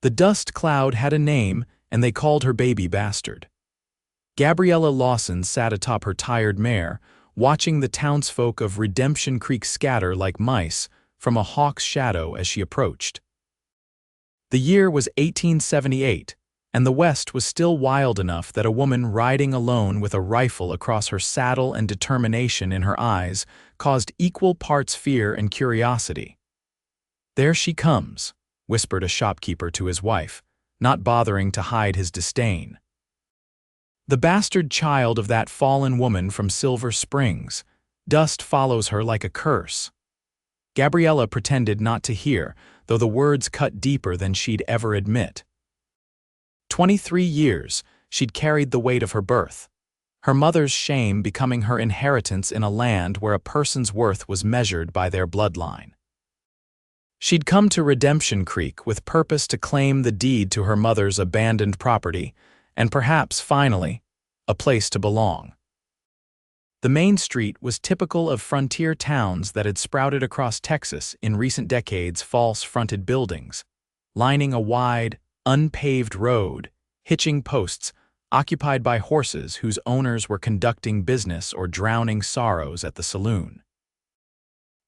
The dust cloud had a name, and they called her Baby Bastard. Gabriella Lawson sat atop her tired mare, watching the townsfolk of Redemption Creek scatter like mice from a hawk's shadow as she approached. The year was 1878, and the West was still wild enough that a woman riding alone with a rifle across her saddle and determination in her eyes caused equal parts fear and curiosity. "There she comes," whispered a shopkeeper to his wife, not bothering to hide his disdain. "The bastard child of that fallen woman from Silver Springs. Dust follows her like a curse." Gabriella pretended not to hear, though the words cut deeper than she'd ever admit. 23 years, she'd carried the weight of her birth, her mother's shame becoming her inheritance in a land where a person's worth was measured by their bloodline. She'd come to Redemption Creek with purpose to claim the deed to her mother's abandoned property, and perhaps, finally, a place to belong. The main street was typical of frontier towns that had sprouted across Texas in recent decades, false-fronted buildings, lining a wide, unpaved road, hitching posts occupied by horses whose owners were conducting business or drowning sorrows at the saloon.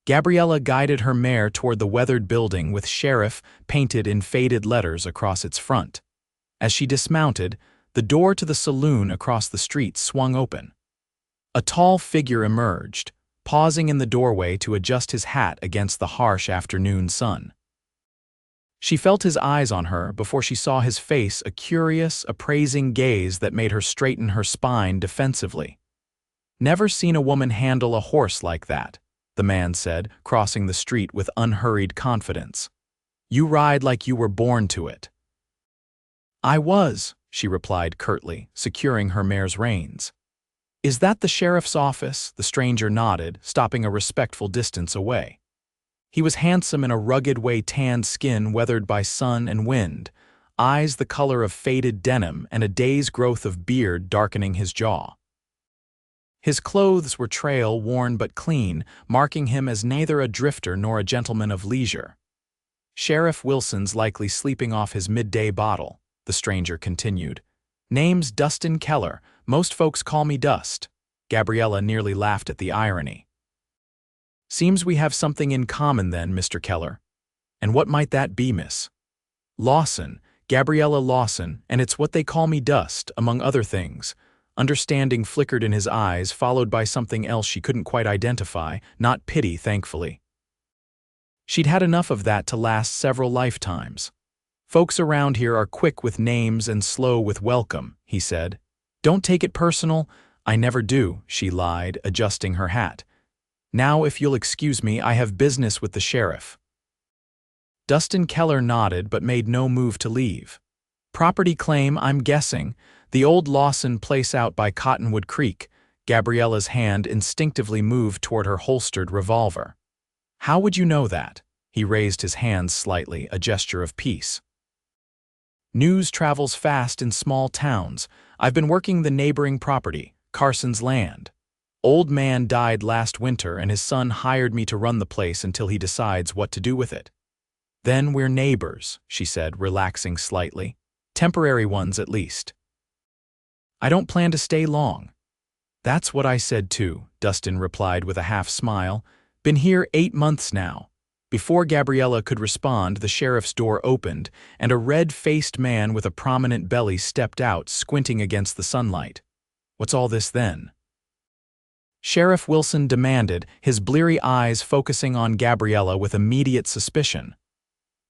Gabriella guided her mare toward the weathered building with sheriff painted in faded letters across its front. As she dismounted, the door to the saloon across the street swung open. A tall figure emerged, pausing in the doorway to adjust his hat against the harsh afternoon sun. She felt his eyes on her before she saw his face, a curious, appraising gaze that made her straighten her spine defensively. "Never seen a woman handle a horse like that," the man said, crossing the street with unhurried confidence. "You ride like you were born to it." "I was," she replied curtly, securing her mare's reins. "Is that the sheriff's office?" The stranger nodded, stopping a respectful distance away. He was handsome in a rugged way, tanned skin weathered by sun and wind, eyes the color of faded denim, and a day's growth of beard darkening his jaw. His clothes were trail-worn but clean, marking him as neither a drifter nor a gentleman of leisure. "Sheriff Wilson's likely sleeping off his midday bottle," the stranger continued. "Name's Dustin Keller. Most folks call me Dust." Gabriella nearly laughed at the irony. "Seems we have something in common then, Mr. Keller. And what might that be, Miss?" "Lawson, Gabriella Lawson, and it's what they call me Dust, among other things." Understanding flickered in his eyes, followed by something else she couldn't quite identify, not pity, thankfully. She'd had enough of that to last several lifetimes. "Folks around here are quick with names and slow with welcome," he said. "Don't take it personal." "I never do," she lied, adjusting her hat. "Now, if you'll excuse me, I have business with the sheriff." Dustin Keller nodded but made no move to leave. "Property claim, I'm guessing. The old Lawson place out by Cottonwood Creek." Gabriella's hand instinctively moved toward her holstered revolver. "How would you know that?" He raised his hands slightly, a gesture of peace. "News travels fast in small towns. I've been working the neighboring property, Carson's land. Old man died last winter and his son hired me to run the place until he decides what to do with it." "Then we're neighbors," she said, relaxing slightly. "Temporary ones, at least." "I don't plan to stay long." "That's what I said too," Dustin replied with a half-smile. "Been here 8 months now." Before Gabriella could respond, the sheriff's door opened, and a red-faced man with a prominent belly stepped out, squinting against the sunlight. "What's all this then?" Sheriff Wilson demanded, his bleary eyes focusing on Gabriella with immediate suspicion.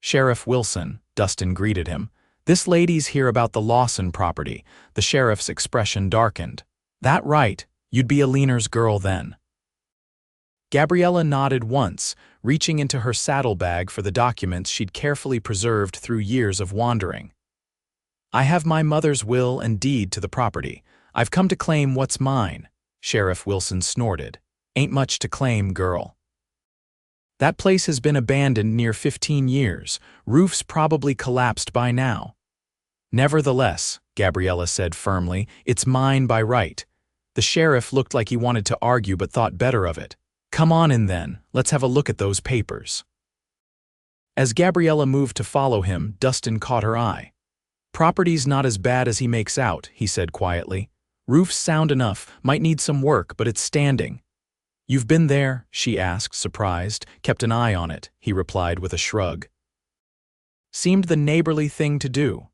"Sheriff Wilson," Dustin greeted him. "This lady's here about the Lawson property." The sheriff's expression darkened. "That right? You'd be a Leaner's girl then." Gabriella nodded once, reaching into her saddlebag for the documents she'd carefully preserved through years of wandering. "I have my mother's will and deed to the property. I've come to claim what's mine." Sheriff Wilson snorted. "Ain't much to claim, girl. That place has been abandoned near 15 years. Roof's probably collapsed by now." "Nevertheless," Gabriella said firmly, "it's mine by right." The sheriff looked like he wanted to argue but thought better of it. "Come on in then, let's have a look at those papers." As Gabriella moved to follow him, Dustin caught her eye. "Property's not as bad as he makes out," he said quietly. "Roof's sound enough, might need some work, but it's standing." "You've been there?" she asked, surprised. "Kept an eye on it," he replied with a shrug. Seemed the neighborly thing to do.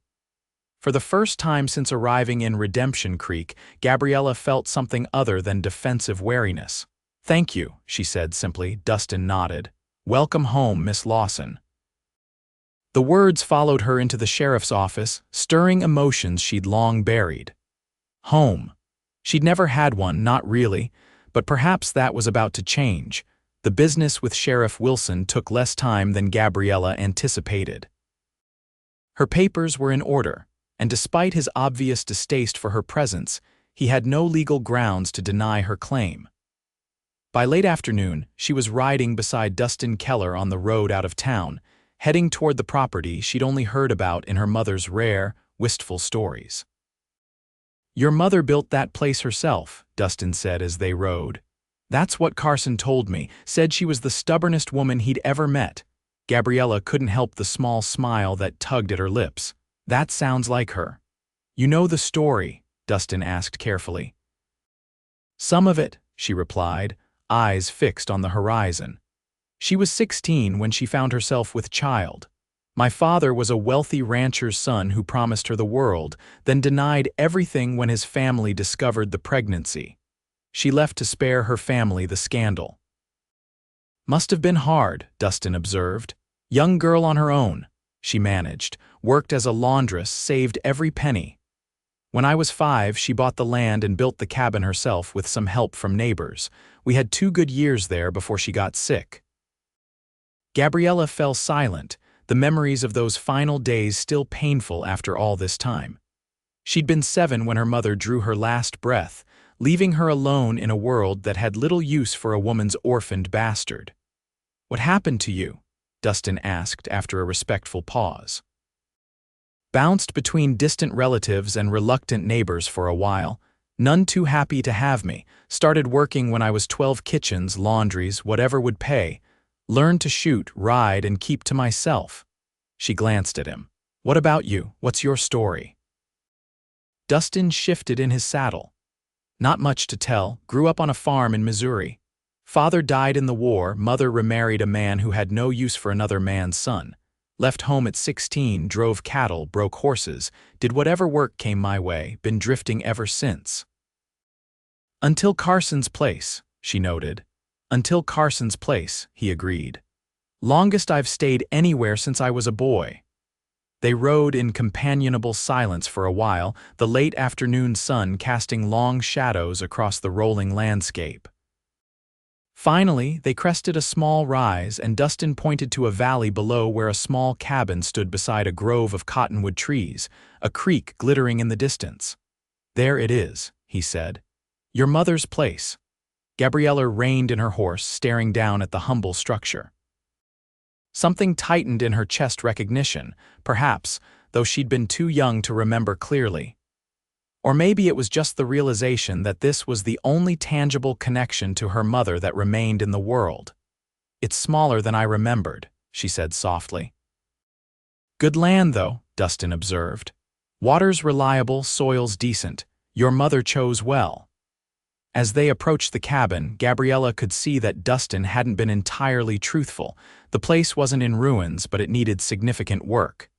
For the first time since arriving in Redemption Creek, Gabriella felt something other than defensive wariness. "Thank you," she said simply. Dustin nodded. "Welcome home, Miss Lawson." The words followed her into the sheriff's office, stirring emotions she'd long buried. Home. She'd never had one, not really, but perhaps that was about to change. The business with Sheriff Wilson took less time than Gabriella anticipated. Her papers were in order, and despite his obvious distaste for her presence, he had no legal grounds to deny her claim. By late afternoon, she was riding beside Dustin Keller on the road out of town, heading toward the property she'd only heard about in her mother's rare, wistful stories. "Your mother built that place herself," Dustin said as they rode. "That's what Carson told me, said she was the stubbornest woman he'd ever met." Gabriella couldn't help the small smile that tugged at her lips. "That sounds like her." "You know the story?" Dustin asked carefully. "Some of it," she replied, eyes fixed on the horizon. "She was 16 when she found herself with child. My father was a wealthy rancher's son who promised her the world, then denied everything when his family discovered the pregnancy. She left to spare her family the scandal." "Must have been hard," Dustin observed. "Young girl on her own." She managed, worked as a laundress, saved every penny. "When I was 5, she bought the land and built the cabin herself with some help from neighbors. We had 2 good years there before she got sick." Gabriella fell silent, the memories of those final days still painful after all this time. She'd been 7 when her mother drew her last breath, leaving her alone in a world that had little use for a woman's orphaned bastard. "What happened to you?" Dustin asked after a respectful pause. "Bounced between distant relatives and reluctant neighbors for a while. None too happy to have me. Started working when I was 12, kitchens, laundries, whatever would pay. Learned to shoot, ride, and keep to myself." She glanced at him. "What about you? What's your story?" Dustin shifted in his saddle. "Not much to tell. Grew up on a farm in Missouri. Father died in the war, mother remarried a man who had no use for another man's son. Left home at 16, drove cattle, broke horses, did whatever work came my way, been drifting ever since." "Until Carson's place," she noted. "Until Carson's place," he agreed. "Longest I've stayed anywhere since I was a boy." They rode in companionable silence for a while, the late afternoon sun casting long shadows across the rolling landscape. Finally, they crested a small rise, and Dustin pointed to a valley below where a small cabin stood beside a grove of cottonwood trees, a creek glittering in the distance. "There it is," he said. "Your mother's place." Gabriella reined in her horse, staring down at the humble structure. Something tightened in her chest, recognition, perhaps, though she'd been too young to remember clearly. Or maybe it was just the realization that this was the only tangible connection to her mother that remained in the world. "It's smaller than I remembered," she said softly. "Good land, though," Dustin observed. "Water's reliable, soil's decent. Your mother chose well." As they approached the cabin, Gabriella could see that Dustin hadn't been entirely truthful. The place wasn't in ruins, but it needed significant work.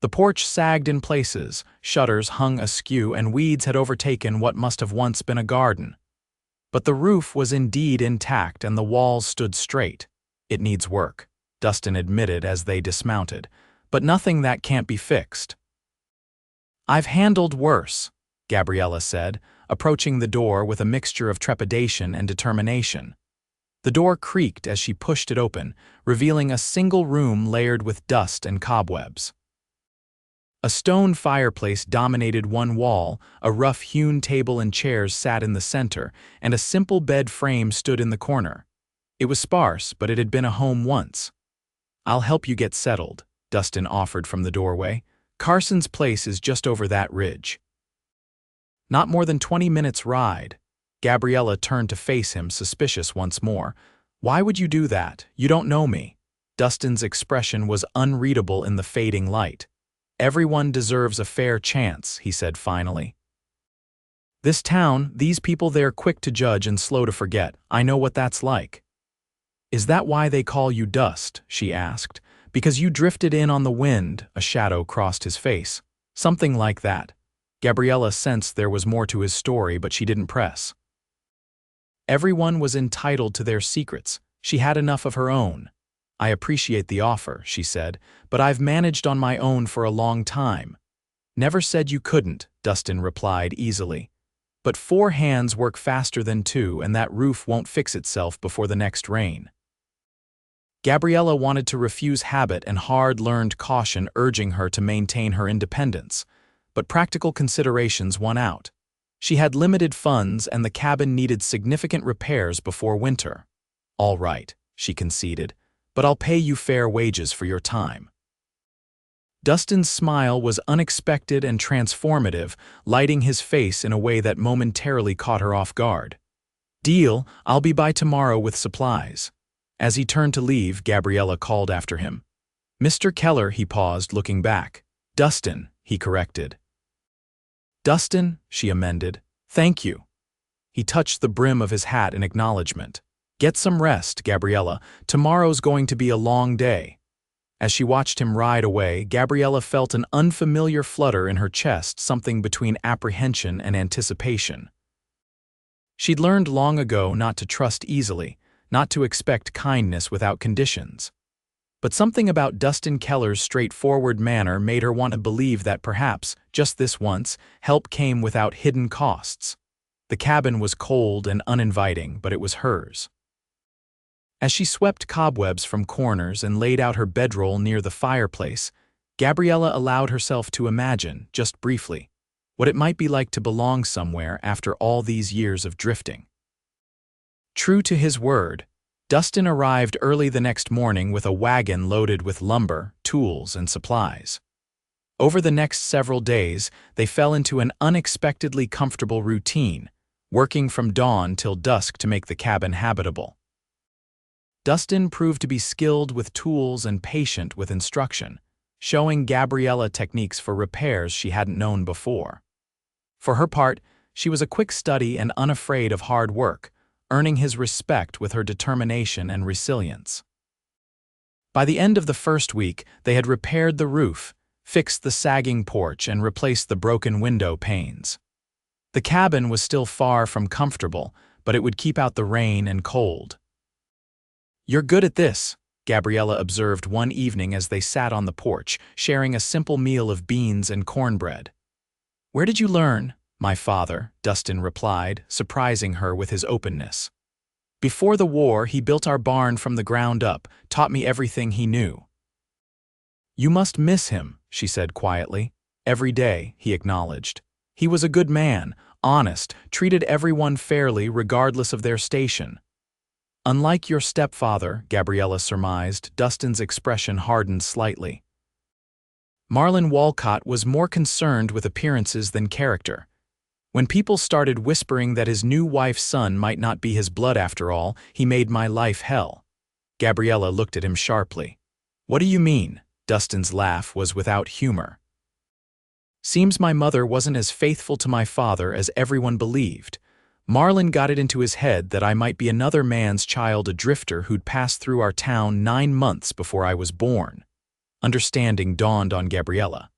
The porch sagged in places, shutters hung askew, and weeds had overtaken what must have once been a garden. But the roof was indeed intact and the walls stood straight. "It needs work," Dustin admitted as they dismounted, "but nothing that can't be fixed." "I've handled worse," Gabriella said, approaching the door with a mixture of trepidation and determination. The door creaked as she pushed it open, revealing a single room layered with dust and cobwebs. A stone fireplace dominated one wall, a rough-hewn table and chairs sat in the center, and a simple bed frame stood in the corner. It was sparse, but it had been a home once. "I'll help you get settled," Dustin offered from the doorway. "Carson's place is just over that ridge." Not more than 20 minutes' ride. Gabriella turned to face him, suspicious once more. "Why would you do that? You don't know me." Dustin's expression was unreadable in the fading light. "Everyone deserves a fair chance," he said finally. "This town, these people, they're quick to judge and slow to forget. I know what that's like." "Is that why they call you Dust?" she asked. "Because you drifted in on the wind," a shadow crossed his face. "Something like that." Gabriella sensed there was more to his story, but she didn't press. Everyone was entitled to their secrets. She had enough of her own. "I appreciate the offer," she said, "but I've managed on my own for a long time." "Never said you couldn't," Dustin replied easily. "But 4 hands work faster than 2, and that roof won't fix itself before the next rain." Gabriella wanted to refuse habit and hard-learned caution urging her to maintain her independence, but practical considerations won out. She had limited funds and the cabin needed significant repairs before winter. "All right," she conceded, "but I'll pay you fair wages for your time." Dustin's smile was unexpected and transformative, lighting his face in a way that momentarily caught her off guard. "Deal, I'll be by tomorrow with supplies." As he turned to leave, Gabriella called after him. "Mr. Keller," he paused, looking back. "Dustin," he corrected. "Dustin," she amended. "Thank you." He touched the brim of his hat in acknowledgement. "Get some rest, Gabriella. Tomorrow's going to be a long day." As she watched him ride away, Gabriella felt an unfamiliar flutter in her chest, something between apprehension and anticipation. She'd learned long ago not to trust easily, not to expect kindness without conditions. But something about Dustin Keller's straightforward manner made her want to believe that perhaps, just this once, help came without hidden costs. The cabin was cold and uninviting, but it was hers. As she swept cobwebs from corners and laid out her bedroll near the fireplace, Gabriella allowed herself to imagine, just briefly, what it might be like to belong somewhere after all these years of drifting. True to his word, Dustin arrived early the next morning with a wagon loaded with lumber, tools, and supplies. Over the next several days, they fell into an unexpectedly comfortable routine, working from dawn till dusk to make the cabin habitable. Dustin proved to be skilled with tools and patient with instruction, showing Gabriella techniques for repairs she hadn't known before. For her part, she was a quick study and unafraid of hard work, earning his respect with her determination and resilience. By the end of the first week, they had repaired the roof, fixed the sagging porch, and replaced the broken window panes. The cabin was still far from comfortable, but it would keep out the rain and cold. "You're good at this," Gabriella observed one evening as they sat on the porch, sharing a simple meal of beans and cornbread. "Where did you learn?" "My father," Dustin replied, surprising her with his openness. "Before the war, he built our barn from the ground up, taught me everything he knew." "You must miss him," she said quietly. "Every day," he acknowledged. "He was a good man, honest, treated everyone fairly regardless of their station." Unlike your stepfather, Gabriella surmised, Dustin's expression hardened slightly. Marlon Walcott was more concerned with appearances than character. When people started whispering that his new wife's son might not be his blood after all, he made my life hell. Gabriella looked at him sharply. "What do you mean?" Dustin's laugh was without humor. "Seems my mother wasn't as faithful to my father as everyone believed. Marlon got it into his head that I might be another man's child, a drifter who'd passed through our town 9 months before I was born." Understanding dawned on Gabriella.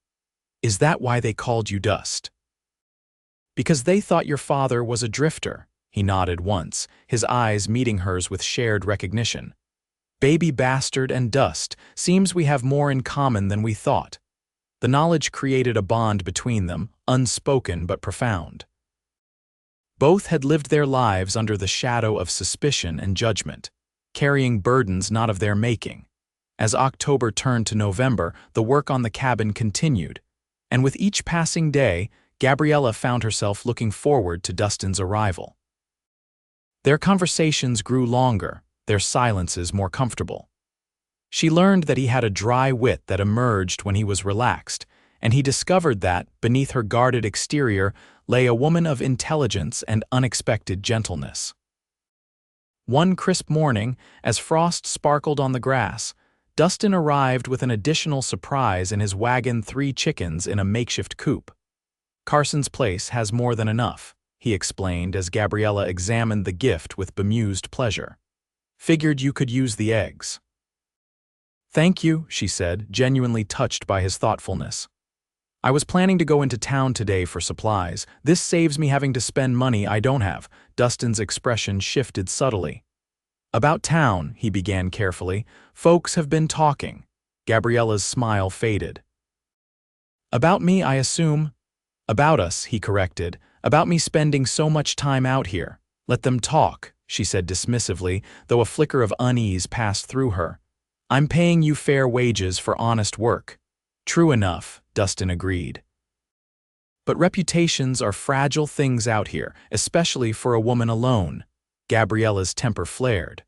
"Is that why they called you Dust?" "Because they thought your father was a drifter," he nodded once, his eyes meeting hers with shared recognition. "Baby bastard and Dust, seems we have more in common than we thought." The knowledge created a bond between them, unspoken but profound. Both had lived their lives under the shadow of suspicion and judgment, carrying burdens not of their making. As October turned to November, the work on the cabin continued, and with each passing day, Gabriella found herself looking forward to Dustin's arrival. Their conversations grew longer, their silences more comfortable. She learned that he had a dry wit that emerged when he was relaxed, and he discovered that, beneath her guarded exterior, lay a woman of intelligence and unexpected gentleness. One crisp morning, as frost sparkled on the grass, Dustin arrived with an additional surprise in his wagon: 3 chickens in a makeshift coop. "Carson's place has more than enough," he explained as Gabriella examined the gift with bemused pleasure. "Figured you could use the eggs." "Thank you," she said, genuinely touched by his thoughtfulness. "I was planning to go into town today for supplies. This saves me having to spend money I don't have." Dustin's expression shifted subtly. "About town," he began carefully, "folks have been talking." Gabriella's smile faded. "About me, I assume?" "About us," he corrected. "About me spending so much time out here." "Let them talk," she said dismissively, though a flicker of unease passed through her. "I'm paying you fair wages for honest work." "True enough," Dustin agreed. "But reputations are fragile things out here, especially for a woman alone." Gabriella's temper flared.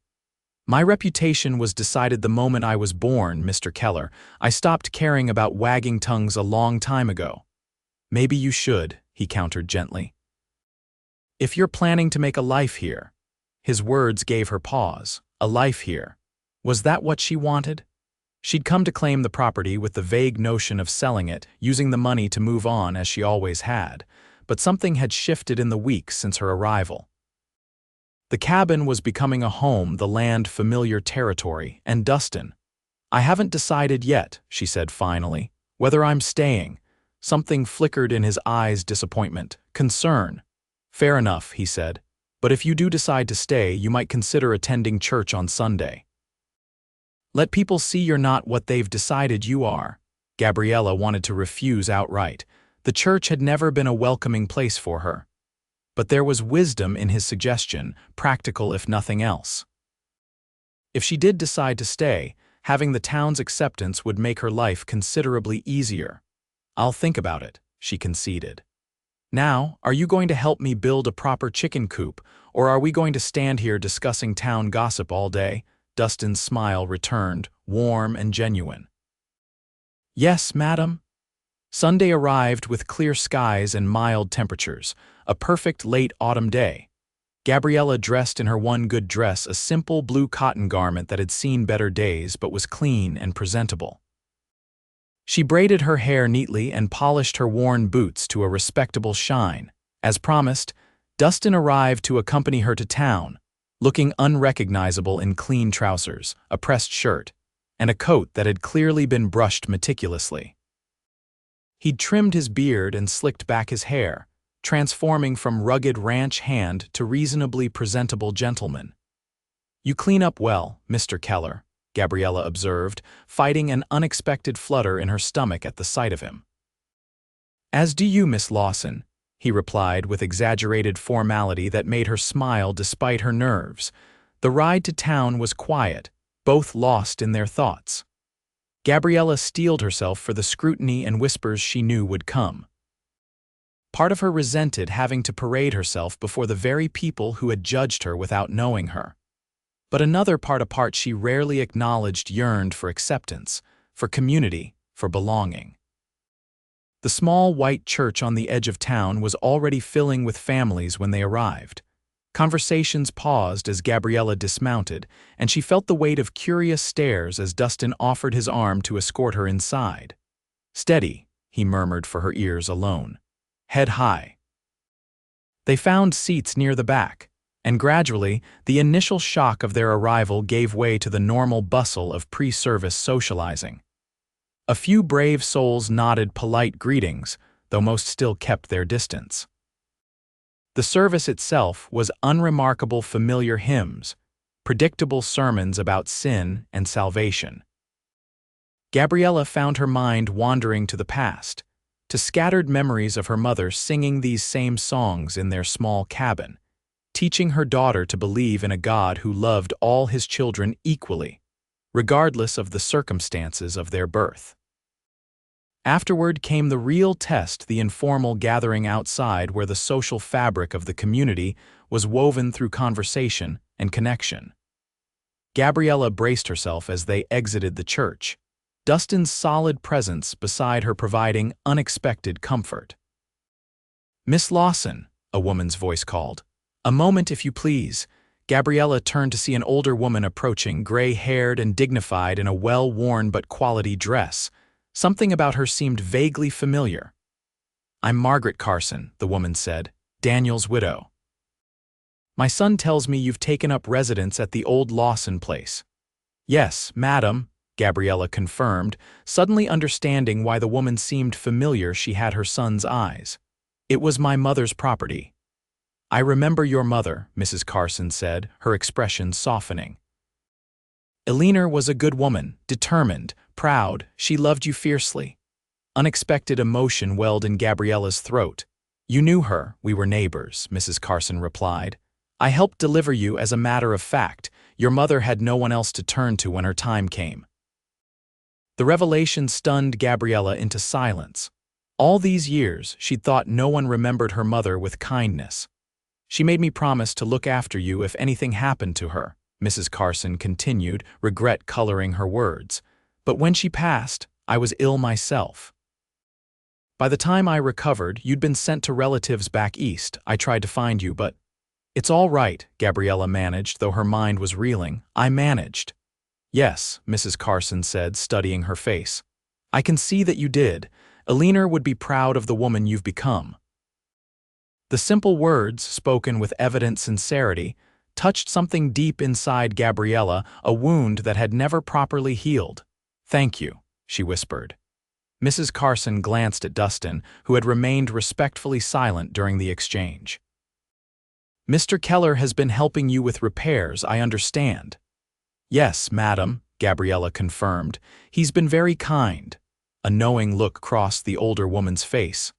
"My reputation was decided the moment I was born, Mr. Keller. I stopped caring about wagging tongues a long time ago." "Maybe you should," he countered gently. "If you're planning to make a life here." His words gave her pause. A life here. Was that what she wanted? She'd come to claim the property with the vague notion of selling it, using the money to move on as she always had, but something had shifted in the weeks since her arrival. The cabin was becoming a home, the land familiar territory, and Dustin. "I haven't decided yet," she said finally, "whether I'm staying." Something flickered in his eyes: disappointment, concern. "Fair enough," he said, "but if you do decide to stay, you might consider attending church on Sunday. Let people see you're not what they've decided you are." Gabriella wanted to refuse outright. The church had never been a welcoming place for her. But there was wisdom in his suggestion, practical if nothing else. If she did decide to stay, having the town's acceptance would make her life considerably easier. "I'll think about it," she conceded. "Now, are you going to help me build a proper chicken coop, or are we going to stand here discussing town gossip all day?" Dustin's smile returned, warm and genuine. "Yes, madam." Sunday arrived with clear skies and mild temperatures, a perfect late autumn day. Gabriella dressed in her one good dress, a simple blue cotton garment that had seen better days but was clean and presentable. She braided her hair neatly and polished her worn boots to a respectable shine. As promised, Dustin arrived to accompany her to town, looking unrecognizable in clean trousers, a pressed shirt, and a coat that had clearly been brushed meticulously. He'd trimmed his beard and slicked back his hair, transforming from rugged ranch hand to reasonably presentable gentleman. "You clean up well, Mr. Keller," Gabriella observed, fighting an unexpected flutter in her stomach at the sight of him. "As do you, Miss Lawson," he replied with exaggerated formality that made her smile despite her nerves. The ride to town was quiet, both lost in their thoughts. Gabriella steeled herself for the scrutiny and whispers she knew would come. Part of her resented having to parade herself before the very people who had judged her without knowing her. But another part, a part she rarely acknowledged, yearned for acceptance, for community, for belonging. The small white church on the edge of town was already filling with families when they arrived. Conversations paused as Gabriella dismounted, and she felt the weight of curious stares as Dustin offered his arm to escort her inside. "Steady," he murmured for her ears alone. "Head high." They found seats near the back, and gradually, the initial shock of their arrival gave way to the normal bustle of pre-service socializing. A few brave souls nodded polite greetings, though most still kept their distance. The service itself was unremarkable: familiar hymns, predictable sermons about sin and salvation. Gabriella found her mind wandering to the past, to scattered memories of her mother singing these same songs in their small cabin, teaching her daughter to believe in a God who loved all his children equally, regardless of the circumstances of their birth. Afterward came the real test: the informal gathering outside, where the social fabric of the community was woven through conversation and connection. Gabriella braced herself as they exited the church, Dustin's solid presence beside her providing unexpected comfort. "Miss Lawson," a woman's voice called. "A moment, if you please." Gabriella turned to see an older woman approaching, gray-haired and dignified in a well-worn but quality dress. Something about her seemed vaguely familiar. "I'm Margaret Carson," the woman said, "Daniel's widow. My son tells me you've taken up residence at the old Lawson place." "Yes, madam," Gabriella confirmed, suddenly understanding why the woman seemed familiar. She had her son's eyes. "It was my mother's property." "I remember your mother," Mrs. Carson said, her expression softening. "Eleanor was a good woman, determined, proud. She loved you fiercely." Unexpected emotion welled in Gabriella's throat. "You knew her, we were neighbors," Mrs. Carson replied. "I helped deliver you as a matter of fact. Your mother had no one else to turn to when her time came." The revelation stunned Gabriella into silence. All these years, she'd thought no one remembered her mother with kindness. "She made me promise to look after you if anything happened to her," Mrs. Carson continued, regret coloring her words. "But when she passed, I was ill myself. By the time I recovered, you'd been sent to relatives back east. I tried to find you, but—" "It's all right," Gabriella managed, though her mind was reeling. "I managed." "Yes," Mrs. Carson said, studying her face. "I can see that you did. Eleanor would be proud of the woman you've become." The simple words, spoken with evident sincerity, touched something deep inside Gabriella, a wound that had never properly healed. "Thank you," she whispered. Mrs. Carson glanced at Dustin, who had remained respectfully silent during the exchange. "Mr. Keller has been helping you with repairs, I understand." "Yes, madam," Gabriella confirmed. "He's been very kind." A knowing look crossed the older woman's face.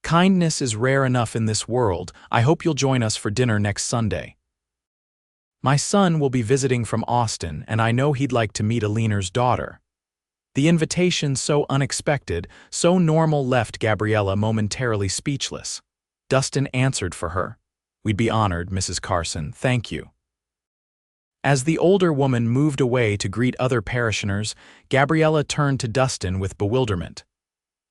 "Kindness is rare enough in this world. I hope you'll join us for dinner next Sunday. My son will be visiting from Austin, and I know he'd like to meet Eleanor's daughter." The invitation, so unexpected, so normal, left Gabriella momentarily speechless. Dustin answered for her. "We'd be honored, Mrs. Carson. Thank you." As the older woman moved away to greet other parishioners, Gabriella turned to Dustin with bewilderment.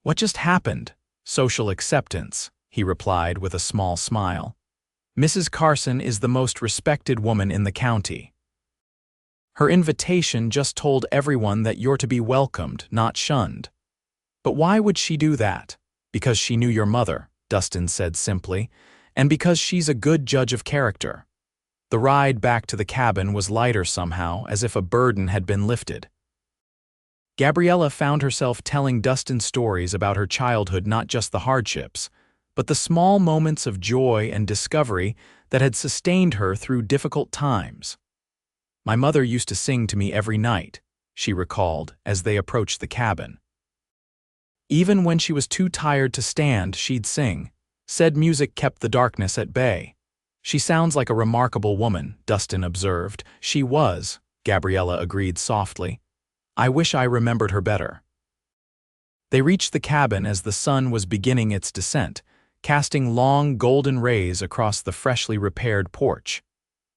"What just happened?" "Social acceptance," he replied with a small smile. "Mrs. Carson is the most respected woman in the county. Her invitation just told everyone that you're to be welcomed, not shunned." "But why would she do that?" "Because she knew your mother," Dustin said simply, "and because she's a good judge of character." The ride back to the cabin was lighter somehow, as if a burden had been lifted. Gabriella found herself telling Dustin stories about her childhood, not just the hardships, but the small moments of joy and discovery that had sustained her through difficult times. "My mother used to sing to me every night," she recalled as they approached the cabin. "Even when she was too tired to stand, she'd sing. Said music kept the darkness at bay." "She sounds like a remarkable woman," Dustin observed. "She was," Gabriella agreed softly. "I wish I remembered her better." They reached the cabin as the sun was beginning its descent, casting long golden rays across the freshly repaired porch.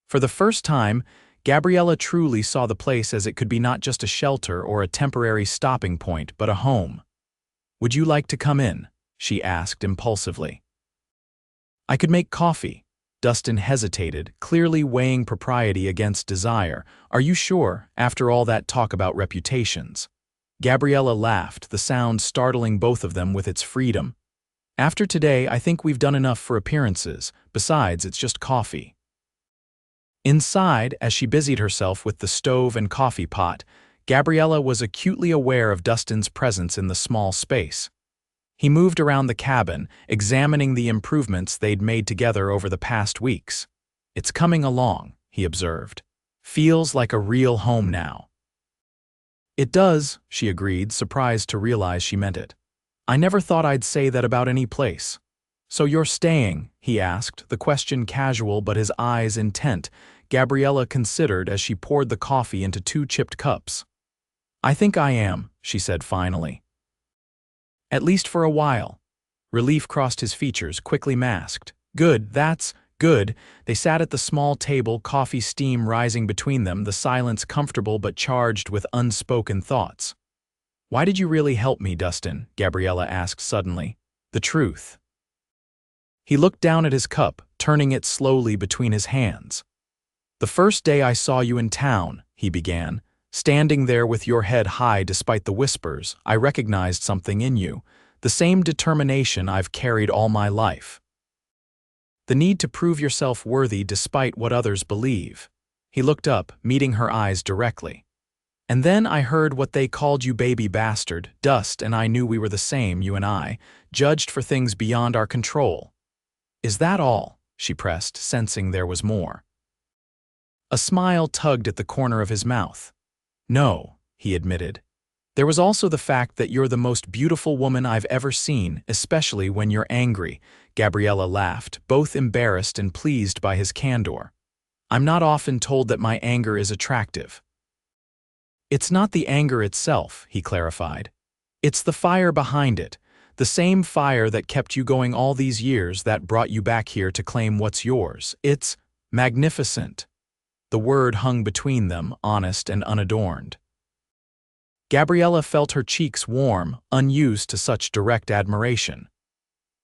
For the first time, Gabriella truly saw the place as it could be, not just a shelter or a temporary stopping point, but a home. "Would you like to come in?" she asked impulsively. "I could make coffee." Dustin hesitated, clearly weighing propriety against desire. "Are you sure, after all that talk about reputations?" Gabriella laughed, the sound startling both of them with its freedom. "After today, I think we've done enough for appearances. Besides, it's just coffee." Inside, as she busied herself with the stove and coffee pot, Gabriella was acutely aware of Dustin's presence in the small space. He moved around the cabin, examining the improvements they'd made together over the past weeks. "It's coming along," he observed. "Feels like a real home now." "It does," she agreed, surprised to realize she meant it. "I never thought I'd say that about any place." "So you're staying?" he asked, the question casual but his eyes intent. Gabriella considered as she poured the coffee into 2 chipped cups. "I think I am," she said finally. "At least for a while." Relief crossed his features, quickly masked. "Good, that's good." They sat at the small table, coffee steam rising between them, the silence comfortable but charged with unspoken thoughts. "Why did you really help me, Dustin?" Gabriella asked suddenly. "The truth." He looked down at his cup, turning it slowly between his hands. "The first day I saw you in town," he began, "standing there with your head high despite the whispers, I recognized something in you, the same determination I've carried all my life. The need to prove yourself worthy despite what others believe." He looked up, meeting her eyes directly. "And then I heard what they called you, baby bastard, Dust, and I knew we were the same, you and I, judged for things beyond our control." "Is that all?" she pressed, sensing there was more. A smile tugged at the corner of his mouth. "No," he admitted. "There was also the fact that you're the most beautiful woman I've ever seen, especially when you're angry." Gabriella laughed, both embarrassed and pleased by his candor. "I'm not often told that my anger is attractive." "It's not the anger itself," he clarified. "It's the fire behind it, the same fire that kept you going all these years, that brought you back here to claim what's yours. It's magnificent." The word hung between them, honest and unadorned. Gabriella felt her cheeks warm, unused to such direct admiration.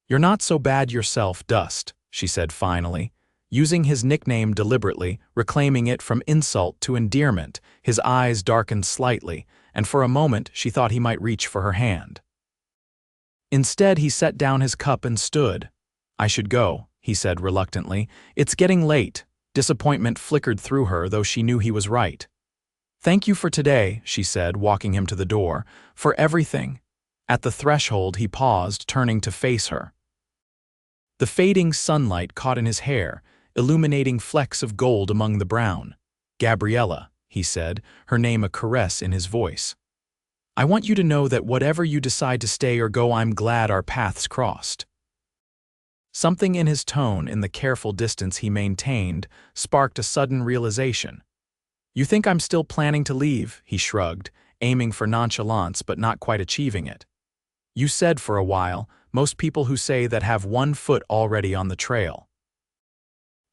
"You're not so bad yourself, Dust," she said finally, using his nickname deliberately, reclaiming it from insult to endearment. His eyes darkened slightly, and for a moment she thought he might reach for her hand. Instead, he set down his cup and stood. "I should go," he said reluctantly. "It's getting late." Disappointment flickered through her, though she knew he was right. "Thank you for today," she said, walking him to the door. "For everything." At the threshold he paused, turning to face her. The fading sunlight caught in his hair, illuminating flecks of gold among the brown. "Gabriella," he said, her name a caress in his voice. "I want you to know that whatever you decide to stay or go, I'm glad our paths crossed." Something in his tone, in the careful distance he maintained, sparked a sudden realization. "You think I'm still planning to leave?" he shrugged, aiming for nonchalance but not quite achieving it. "You said for a while, most people who say that have one foot already on the trail."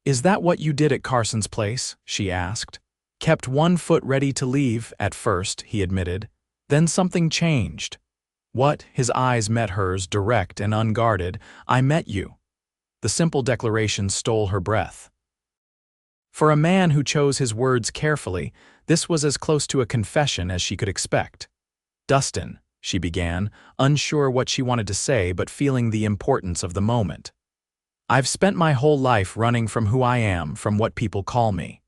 "Is that what you did at Carson's place?" she asked. "Kept one foot ready to leave at first," he admitted. "Then something changed." "What?" His eyes met hers, direct and unguarded. "I met you." The simple declaration stole her breath. For a man who chose his words carefully, this was as close to a confession as she could expect. "Dustin," she began, unsure what she wanted to say but feeling the importance of the moment. "I've spent my whole life running from who I am, from what people call me.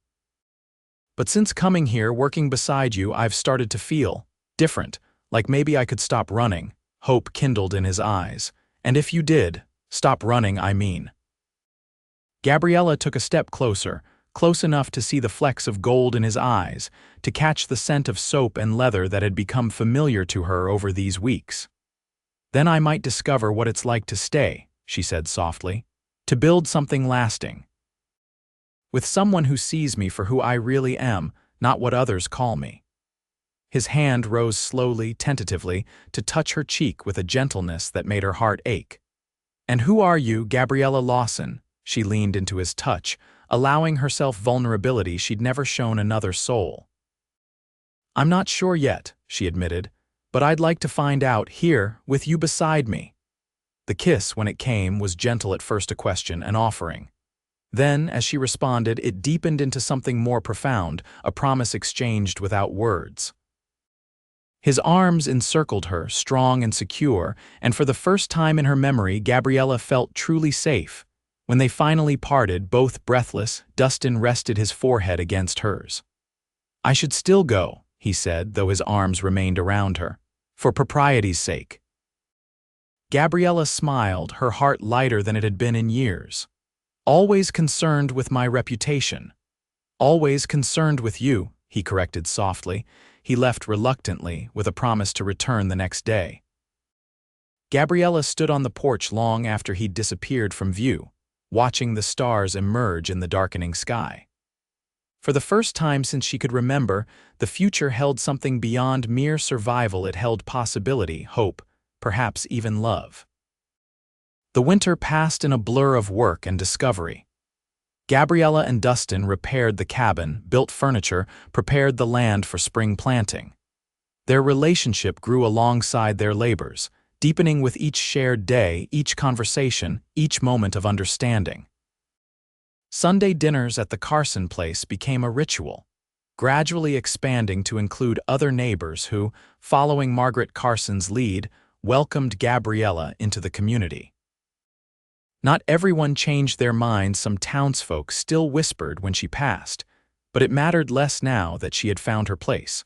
But since coming here, working beside you, I've started to feel different, like maybe I could stop running." Hope kindled in his eyes. "And if you did, stop running, I mean." Gabriella took a step closer, close enough to see the flecks of gold in his eyes, to catch the scent of soap and leather that had become familiar to her over these weeks. "Then I might discover what it's like to stay," she said softly, "to build something lasting. With someone who sees me for who I really am, not what others call me." His hand rose slowly, tentatively, to touch her cheek with a gentleness that made her heart ache. "And who are you, Gabriella Lawson?" She leaned into his touch, allowing herself vulnerability she'd never shown another soul. "I'm not sure yet," she admitted, "but I'd like to find out here, with you beside me." The kiss, when it came, was gentle at first, a question, an offering. Then, as she responded, it deepened into something more profound, a promise exchanged without words. His arms encircled her, strong and secure, and for the first time in her memory, Gabriella felt truly safe. When they finally parted, both breathless, Dustin rested his forehead against hers. "I should still go," he said, though his arms remained around her, "for propriety's sake." Gabriella smiled, her heart lighter than it had been in years. "Always concerned with my reputation." "Always concerned with you," he corrected softly. He left reluctantly, with a promise to return the next day. Gabriella stood on the porch long after he'd disappeared from view, watching the stars emerge in the darkening sky. For the first time since she could remember, the future held something beyond mere survival. It held possibility, hope, perhaps even love. The winter passed in a blur of work and discovery. Gabriella and Dustin repaired the cabin, built furniture, prepared the land for spring planting. Their relationship grew alongside their labors, deepening with each shared day, each conversation, each moment of understanding. Sunday dinners at the Carson place became a ritual, gradually expanding to include other neighbors who, following Margaret Carson's lead, welcomed Gabriella into the community. Not everyone changed their minds. Some townsfolk still whispered when she passed, but it mattered less now that she had found her place.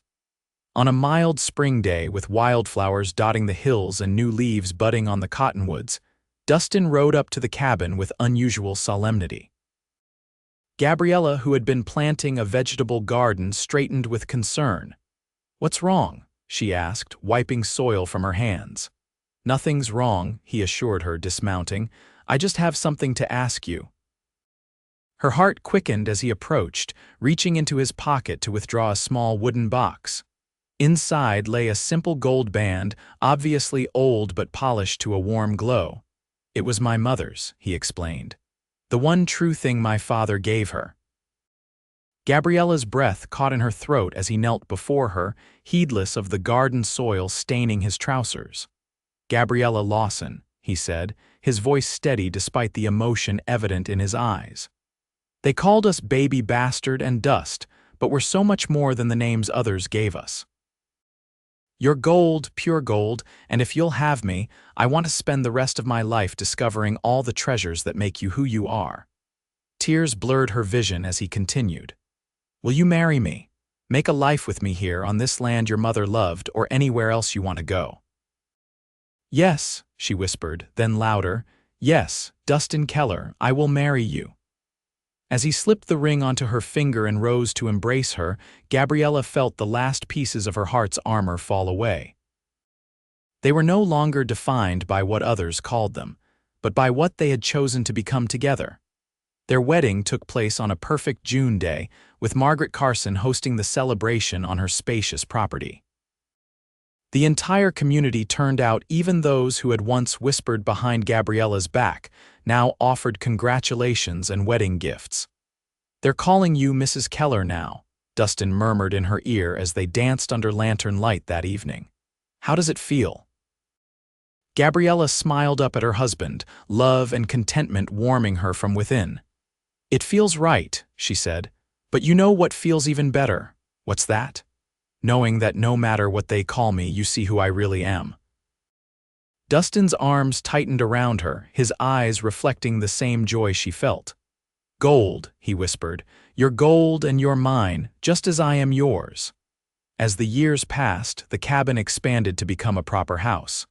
On a mild spring day with wildflowers dotting the hills and new leaves budding on the cottonwoods, Dustin rode up to the cabin with unusual solemnity. Gabriella, who had been planting a vegetable garden, straightened with concern. "What's wrong?" she asked, wiping soil from her hands. "Nothing's wrong," he assured her, dismounting. "I just have something to ask you." Her heart quickened as he approached, reaching into his pocket to withdraw a small wooden box. Inside lay a simple gold band, obviously old but polished to a warm glow. "It was my mother's," he explained. "The one true thing my father gave her." Gabriella's breath caught in her throat as he knelt before her, heedless of the garden soil staining his trousers. "Gabriella Lawson," he said, his voice steady despite the emotion evident in his eyes. "They called us baby bastard and dust, but we're so much more than the names others gave us. You're gold, pure gold, and if you'll have me, I want to spend the rest of my life discovering all the treasures that make you who you are." Tears blurred her vision as he continued. "Will you marry me? Make a life with me here on this land your mother loved, or anywhere else you want to go?" "Yes," she whispered, then louder, "Yes, Dustin Keller, I will marry you." As he slipped the ring onto her finger and rose to embrace her, Gabriella felt the last pieces of her heart's armor fall away. They were no longer defined by what others called them, but by what they had chosen to become together. Their wedding took place on a perfect June day, with Margaret Carson hosting the celebration on her spacious property. The entire community turned out. Even those who had once whispered behind Gabriella's back now offered congratulations and wedding gifts. "They're calling you Mrs. Keller now," Dustin murmured in her ear as they danced under lantern light that evening. "How does it feel?" Gabriella smiled up at her husband, love and contentment warming her from within. "It feels right," she said, "but you know what feels even better?" "What's that?" "Knowing that no matter what they call me, you see who I really am." Dustin's arms tightened around her, his eyes reflecting the same joy she felt. "Gold," he whispered, "you're gold and you're mine, just as I am yours." As the years passed, the cabin expanded to become a proper house.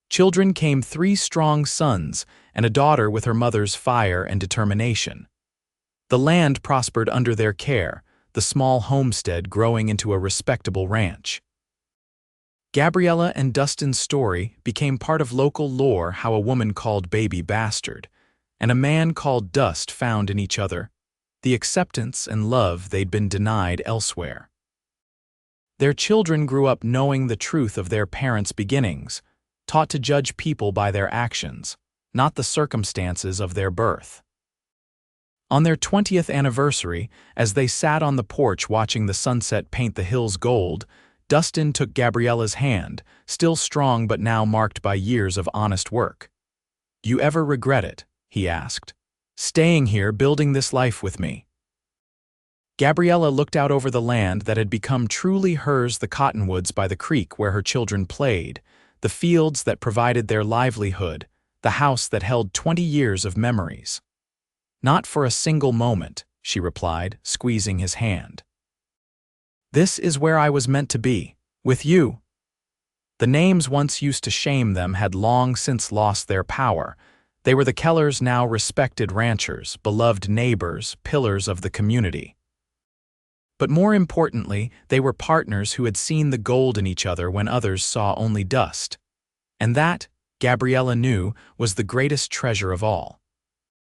Children came 3 strong sons and a daughter with her mother's fire and determination. The land prospered under their care, the small homestead growing into a respectable ranch. Gabriella and Dustin's story became part of local lore, how a woman called Baby Bastard and a man called Dust found in each other the acceptance and love they'd been denied elsewhere. Their children grew up knowing the truth of their parents' beginnings, taught to judge people by their actions, not the circumstances of their birth. On their 20th anniversary, as they sat on the porch watching the sunset paint the hills gold, Dustin took Gabriella's hand, still strong but now marked by years of honest work. "You ever regret it?" he asked. "Staying here, building this life with me?" Gabriella looked out over the land that had become truly hers, the cottonwoods by the creek where her children played, the fields that provided their livelihood, the house that held 20 years of memories. "Not for a single moment," she replied, squeezing his hand. "This is where I was meant to be, with you." The names once used to shame them had long since lost their power. They were the Kellers, now respected ranchers, beloved neighbors, pillars of the community. But more importantly, they were partners who had seen the gold in each other when others saw only dust. And that, Gabriella knew, was the greatest treasure of all.